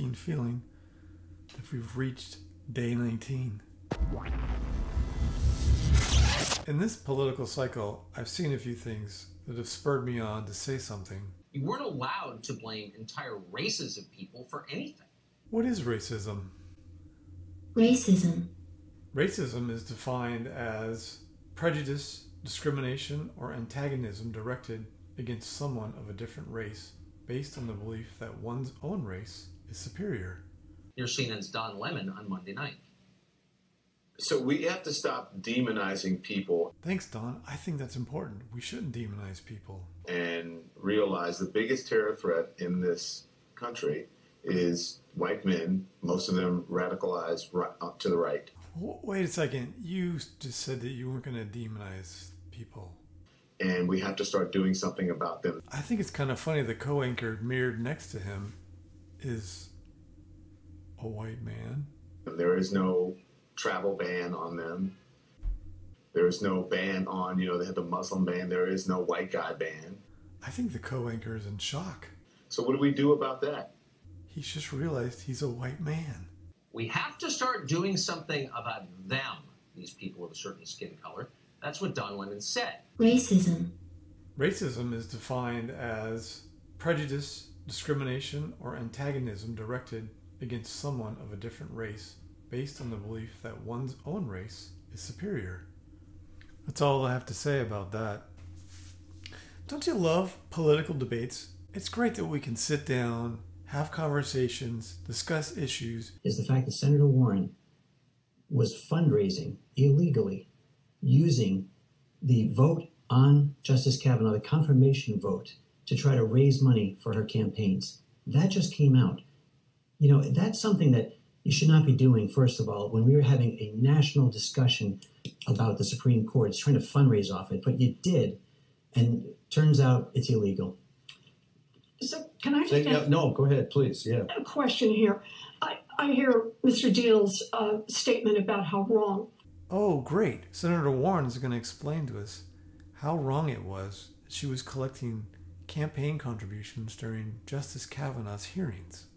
keen feeling that we've reached day 19. In this political cycle, I've seen a few things that have spurred me on to say something. You weren't allowed to blame entire races of people for anything. What is racism? Racism. Racism is defined as prejudice, discrimination, or antagonism directed against someone of a different race based on the belief that one's own race is superior. You're seen as Don Lemon on Monday night. So we have to stop demonizing people. Thanks, Don. I think that's important. We shouldn't demonize people. And realize the biggest terror threat in this country is white men, most of them radicalized up to the right. Wait a second. You just said that you weren't going to demonize people. And we have to start doing something about them. I think it's kind of funny the co-anchor mirrored next to him is a white man. There is no travel ban on them. There is no ban on, they have the Muslim ban. There is no white guy ban. I think the co-anchor is in shock. So what do we do about that? He's just realized he's a white man. We have to start doing something about them, these people with a certain skin color. That's what Don Lemon said. Racism. Racism is defined as prejudice, discrimination, or antagonism directed against someone of a different race based on the belief that one's own race is superior. That's all I have to say about that. Don't you love political debates? It's great that we can sit down, have conversations, discuss issues. Is the fact that Senator Warren was fundraising illegally using the vote on Justice Kavanaugh, the confirmation vote, to try to raise money for her campaigns. That just came out. That's something that you should not be doing, first of all, when we were having a national discussion about the Supreme Court. It's trying to fundraise off it, but you did, and turns out it's illegal. So can I just No, go ahead, please. Yeah. A question here. I hear Mr. Deal's statement about how wrong. Oh, great. Senator Warren is going to explain to us how wrong it was that she was collecting campaign contributions during Justice Kavanaugh's hearings.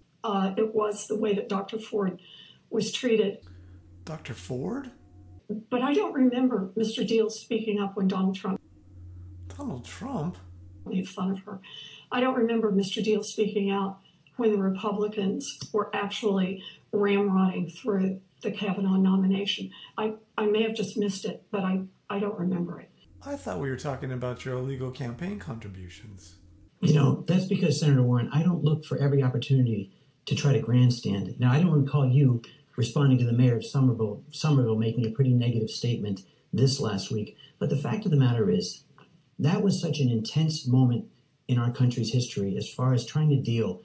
It was the way that Dr. Ford was treated. Dr. Ford? But I don't remember Mr. Deal speaking up when Donald Trump made fun of her. I don't remember Mr. Deal speaking out when the Republicans were actually ramrodding through the Kavanaugh nomination. I may have just missed it, but I don't remember it. I thought we were talking about your illegal campaign contributions. That's because, Senator Warren, I don't look for every opportunity to try to grandstand. Now, I don't recall you responding to the mayor of Somerville making a pretty negative statement this last week. But the fact of the matter is, that was such an intense moment in our country's history as far as trying to deal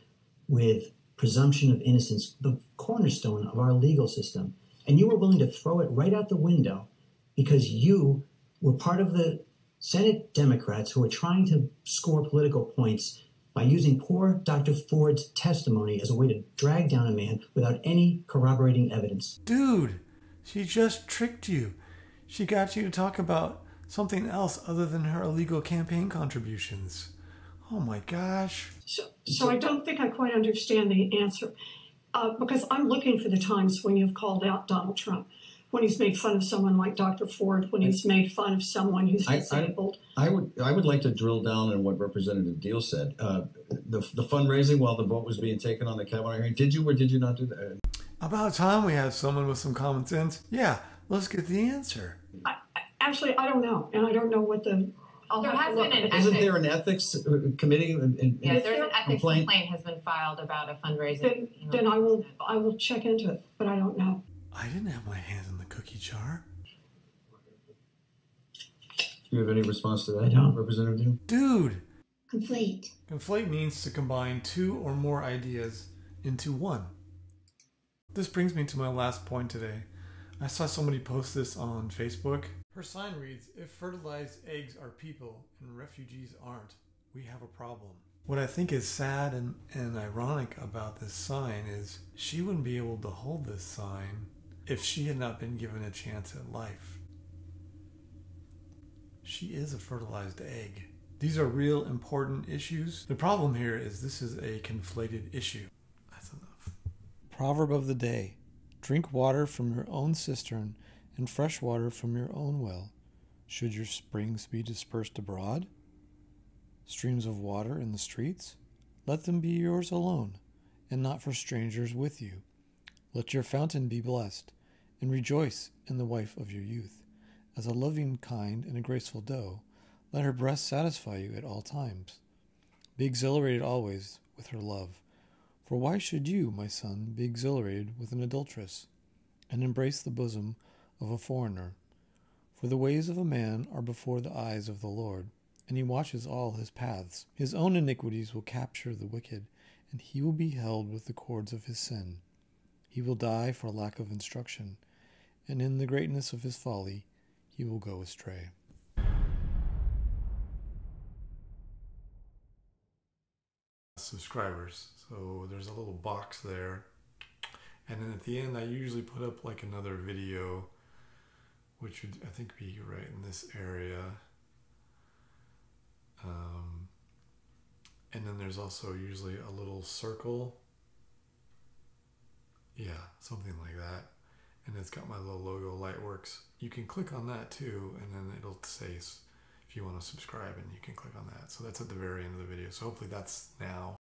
with presumption of innocence, the cornerstone of our legal system. And you were willing to throw it right out the window because you were part of the Senate Democrats who were trying to score political points by using poor Dr. Ford's testimony as a way to drag down a man without any corroborating evidence. Dude, she just tricked you. She got you to talk about something else other than her illegal campaign contributions. Oh my gosh. So I don't think I quite understand the answer because I'm looking for the times when you've called out Donald Trump, when he's made fun of someone like Dr. Ford, when he's made fun of someone who's disabled. I would like to drill down on what Representative Deal said. The fundraising while the vote was being taken on the Kavanaugh hearing, did you or did you not do that? About time we have someone with some common sense. Yeah, let's get the answer. Actually, I don't know, and I don't know what the... There has been an Isn't there an ethics committee? Yeah, there's an ethics complaint has been filed about a fundraising. Then I will check into it, but I don't know. I didn't have my hands in the cookie jar. Do you have any response to that, I don't. Representative Deal? Dude! Conflate. Conflate means to combine two or more ideas into one. This brings me to my last point today. I saw somebody post this on Facebook. Her sign reads, "If fertilized eggs are people and refugees aren't, we have a problem." What I think is sad and ironic about this sign is she wouldn't be able to hold this sign if she had not been given a chance at life. She is a fertilized egg. These are real important issues. The problem here is this is a conflated issue. That's enough. Proverb of the day: drink water from your own cistern and fresh water from your own well. Should your springs be dispersed abroad? Streams of water in the streets? Let them be yours alone, and not for strangers with you. Let your fountain be blessed, and rejoice in the wife of your youth. As a loving, kind, and a graceful doe, let her breast satisfy you at all times. Be exhilarated always with her love. For why should you, my son, be exhilarated with an adulteress, and embrace the bosom of a foreigner? For the ways of a man are before the eyes of the Lord, and he watches all his paths. His own iniquities will capture the wicked, and he will be held with the cords of his sin. He will die for lack of instruction, and in the greatness of his folly he will go astray. Subscribers. So there's a little box there, and then at the end I usually put up like another video, which would I think be right in this area. And then there's also usually a little circle. Yeah, something like that. And it's got my little logo, LightWorks. You can click on that too, and then it'll say if you want to subscribe, and you can click on that. So that's at the very end of the video. So hopefully that's now.